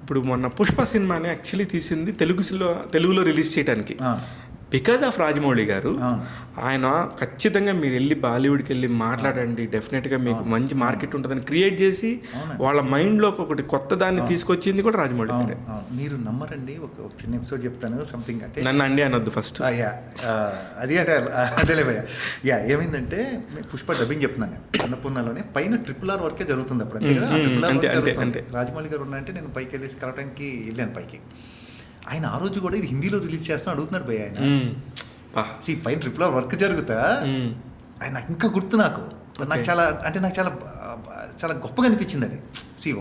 ఇప్పుడు మొన్న పుష్ప సినిమాని యాక్చువల్లీ తీసింది తెలుగులో రిలీజ్ చేయడానికి బికాజ్ ఆఫ్ రాజమౌళి గారు. ఆయన ఖచ్చితంగా మీరు వెళ్ళి బాలీవుడ్కి వెళ్ళి మాట్లాడండి, డెఫినెట్గా మీకు మంచి మార్కెట్ ఉంటుందని క్రియేట్ చేసి వాళ్ళ మైండ్లోకి ఒకటి కొత్త దాన్ని తీసుకొచ్చింది కూడా రాజమౌళి గారే. మీరు నమ్మరండి, ఒక చిన్న ఎపిసోడ్ చెప్తాను. సంథింగ్ అంటే నన్ను అండి అనొద్దు ఫస్ట్. అది అంటే అదేలే భయ్య. ఏమైందంటే పుష్ప డబ్బింగ్ చెప్తున్నాను అన్నపూర్ణలోనే పైన RRR వర్కే జరుగుతుంది అప్పుడు. అంతే రాజమౌళి గారు ఉన్నాయంటే నేను పైకి వెళ్ళేసి కలవడానికి వెళ్ళాను పైకి. ఆయన ఆ రోజు కూడా ఇది హిందీలో రిలీజ్ చేస్తున్నా అడుగుతున్నాడు భయ్య. ఆయన పైన RRR వర్క్ జరుగుతా ఆయన ఇంకా గుర్తు నాకు చాలా అంటే నాకు చాలా చాలా గొప్పగా అనిపించింది అది.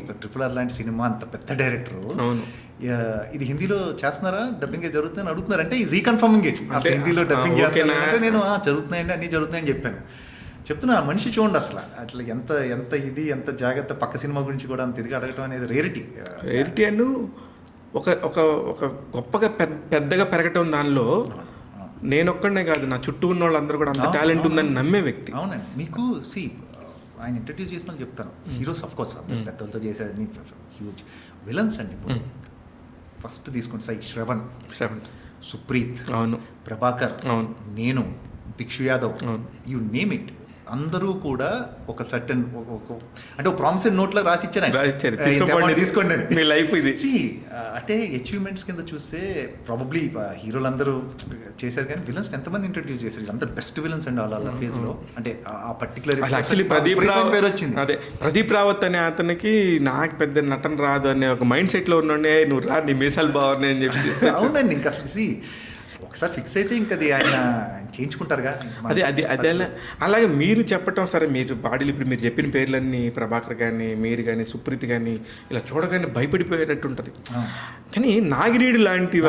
ఒక RRR లాంటి సినిమా, అంత పెద్ద డైరెక్టరు, ఇది హిందీలో చేస్తున్నారా, డబ్బింగ్ జరుగుతుందని అడుగుతున్నారు. అంటే రీకన్ఫర్మింగ్ ఇట్, హిందీలో డబ్బింగ్ చేస్తున్నారంటే నేను జరుగుతున్నాయండి, అన్నీ జరుగుతున్నాయని చెప్పాను. చెప్తున్నా మనిషి చూడండి అసలు అట్లా ఎంత ఎంత జాగ్రత్త, పక్క సినిమా గురించి కూడా అంత ఇదిగా అడగటం అనేది రేరిటీ అను ఒక ఒక ఒక గొప్పగా పెద్దగా పెరగటం. దానిలో నేనొక్కడనే కాదు, నా చుట్టూ ఉన్న వాళ్ళందరూ కూడా అంత టాలెంట్ ఉందని నమ్మే వ్యక్తి. అవునండి. మీకు ఆయన ఇంట్రడ్యూస్ చేసిన వాళ్ళు చెప్తాను, హీరోస్ ఆఫ్ కోర్స్ పెద్దలతో చేసేది, హ్యూజ్ విలన్స్ అండి. ఇప్పుడు ఫస్ట్ తీసుకుంటే శ్రవణ్, సుప్రీత్, అవును, ప్రభాకర్, అవును, నేను, భిక్షు యాదవ్, యు నేమ్ ఇట్, అందరూ కూడా ఒక సర్టన్ అంటే ఒక ప్రామిసెడ్ నోట్లో రాసిచ్చారు. తీసుకోండి మీ లైఫ్ ఇది. అంటే అచీవ్మెంట్స్ కింద చూస్తే ప్రాబబ్లీ హీరోలందరూ చేశారు, కానీ విలన్స్ ఎంతమంది ఇంట్రడ్యూస్ చేశారు, అంత బెస్ట్ విలన్స్ అండి వాళ్ళ ఫేజ్ లో. అంటే ఆ పర్టికులర్ యాక్చువల్లీ పేరు వచ్చింది. అదే ప్రదీప్ రావత్ అనే అతనికి నాకు పెద్ద నటన రాదు అనే ఒక మైండ్ సెట్ లో ఉండే, నువ్వు రా నీ మీసాలు బాగున్నాయి అని చెప్పి. అవునండి, ఇంకా అసలు ఒకసారి ఫిక్స్ అయితే ఇంకా అది ఆయన చేయించుకుంటారుగా. అదే అలాగే మీరు చెప్పటం సరే, మీరు బాడీలు ఇప్పుడు మీరు చెప్పిన పేర్లన్నీ ప్రభాకర్ కానీ, మీరు కానీ, సుప్రీత్ కానీ ఇలా చూడగానే భయపడిపోయేటట్టు ఉంటుంది. కానీ నాగినీడు లాంటి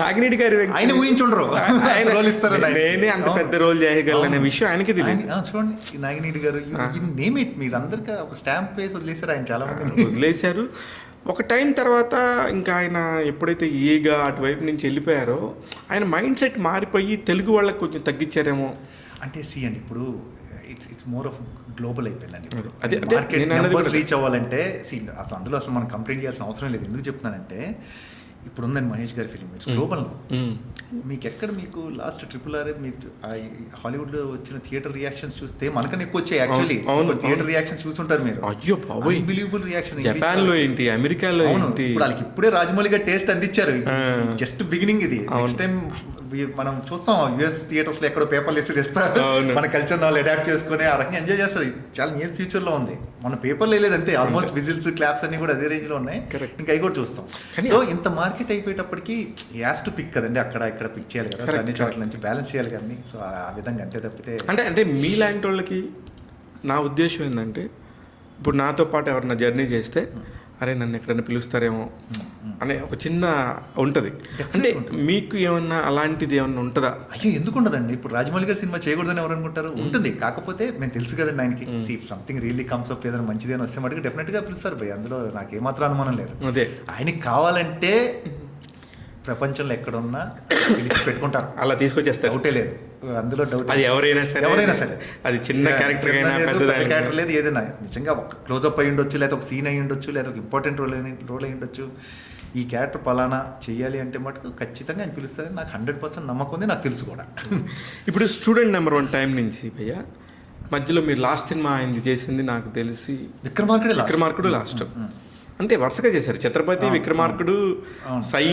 నాగినీడి గారి ఆయన ఊహించుండ్రు, నేనే అంత పెద్ద రోల్ చేయగలనే విషయం ఆయనకి తెలియదు. చూడండి నాగినీడి గారు, నేమ్ ఇట్, మీరు అందరికీ ఒక స్టాంప్ వేసి వదిలేశారు. ఆయన చాలా మంది వదిలేశారు. ఒక టైం తర్వాత ఇంకా ఆయన ఎప్పుడైతే ఈగా అటువైపు నుంచి వెళ్ళిపోయారో ఆయన మైండ్ సెట్ మారిపోయి తెలుగు వాళ్ళకి కొంచెం తగ్గించారేమో. అంటే అండి ఇప్పుడు ఇట్స్ మోర్ ఆఫ్ గ్లోబల్ అయిపోయిందండి. మార్కెట్ రీచ్ అవ్వాలంటే అసలు అందులో అసలు మనం కంప్లైంట్ చేయాల్సిన అవసరం లేదు. ఎందుకు చెప్తున్నానంటే ఇప్పుడు ఉందండి మహేష్ గారి ఫిలిం, ఇట్స్ గ్లోబల్లో. మీకు ఎక్కడ మీకు లాస్ట్ RRR మీకు హాలీవుడ్లో వచ్చిన థియేటర్ రియాక్షన్స్ చూస్తే మనకన్నా ఎక్కువ వచ్చాయి. యాక్చువల్లీ థియేటర్ రియాక్షన్స్ చూసుంటారు మీరు. అయ్యో బాబోయ్, అన్బిలీవబుల్ రియాక్షన్. జపాన్లో ఏంటి, అమెరికాలో ఏంటి, ఇప్పుడు వాళ్ళకి ఇప్పుడే రాజమౌళి గారు టేస్ట్ అందించారు. జస్ట్ బిగినింగ్ ఇది. నెక్స్ట్ టైం మనం చూస్తాం US థియేటర్స్ లో ఎక్కడో పేపర్లు వేస్తారు, మన కల్చర్ వాళ్ళు అడాప్ట్ చేసుకుని ఆ రకంగా ఎంజాయ్ చేస్తారు. చాలా నియర్ ఫ్యూచర్ లో ఉంది. మన పేపర్లు వేయలేదు అంతే, ఆల్మోస్ట్ విజిల్స్, క్లాప్స్ అన్ని కూడా అదే రేంజ్ లో ఉన్నాయి. ఇంకా అవి కూడా చూస్తాం. సో ఇంత మార్కెట్ అయిపోయేటప్పటికి యాస్ టు పిక్ కదండి, అక్కడ ఇక్కడ పిక్ చేయాలి కదా, అన్ని చోట్ల నుంచి బ్యాలెన్స్ చేయాలి కానీ. సో ఆ విధంగా అంతే తప్పితే అంటే మీలాంటి వాళ్ళకి నా ఉద్దేశం ఏంటంటే, ఇప్పుడు నాతో పాటు ఎవరైనా జర్నీ చేస్తే అరే నన్ను ఎక్కడైనా పిలుస్తారేమో అనే ఒక చిన్న ఉంటుంది. అంటే మీకు ఏమన్నా అలాంటిది ఏమన్నా ఉంటుందా? అయ్యో ఎందుకు ఉండదండి. ఇప్పుడు రాజమౌళి గారి సినిమా చేయకూడదని ఎవరు అనుకుంటారు? ఉంటుంది. కాకపోతే మేము తెలుసు కదండి ఆయనకి, సంథింగ్ రియల్లీ కమ్స్ అప్, ఏదైనా మంచిది అని వస్తే మటుకు డెఫినెట్గా పిలుస్తారు భయ్. అందులో నాకు ఏమాత్రం అనుమానం లేదు. అదే ఆయనకి కావాలంటే ప్రపంచంలో ఎక్కడున్నా పిలిచి పెట్టుకుంటారు, అలా తీసుకొచ్చేస్తారు. డౌటే లేదు అందులో, డౌట్. అది ఎవరైనా సరే అది చిన్న క్యారెక్టర్ క్యారెక్టర్ లేదు, ఏదైనా నిజంగా ఒక క్లోజప్ అయ్యి ఉండొచ్చు, లేదా ఒక సీన్ అయ్యి ఉండొచ్చు, లేదా ఒక ఇంపార్టెంట్ రోల్ అయ్యి ఉండొచ్చు. ఈ క్యారెక్టర్ పలానా చెయ్యాలి అంటే మటుకు ఖచ్చితంగా ఆయన పిలుస్తారని నాకు 100% నమ్మకం ఉంది, నాకు తెలుసు కూడా. ఇప్పుడు స్టూడెంట్ నెంబర్ 1 టైం నుంచి భయ్య మధ్యలో మీరు లాస్ట్ సినిమా ఆయన చేసింది నాకు తెలిసి విక్రమార్కుడు లాస్ట్. అంటే వరుసగా చేశారు, ఛత్రపతి, విక్రమార్కుడు, సై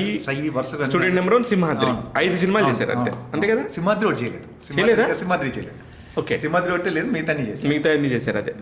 వరుసగా, స్టూడెంట్ నెంబర్ 1, సింహాద్రి, 5 సినిమాలు చేశారు అంతే కదా. సింహాద్రి ఒకటి చేయలేదు. చేయలేదా? సింహాద్రి చేయలేదు. ఓకే, సింహాద్రి ఒకటే లేదు, మిగతా అన్ని చేశారు. అదే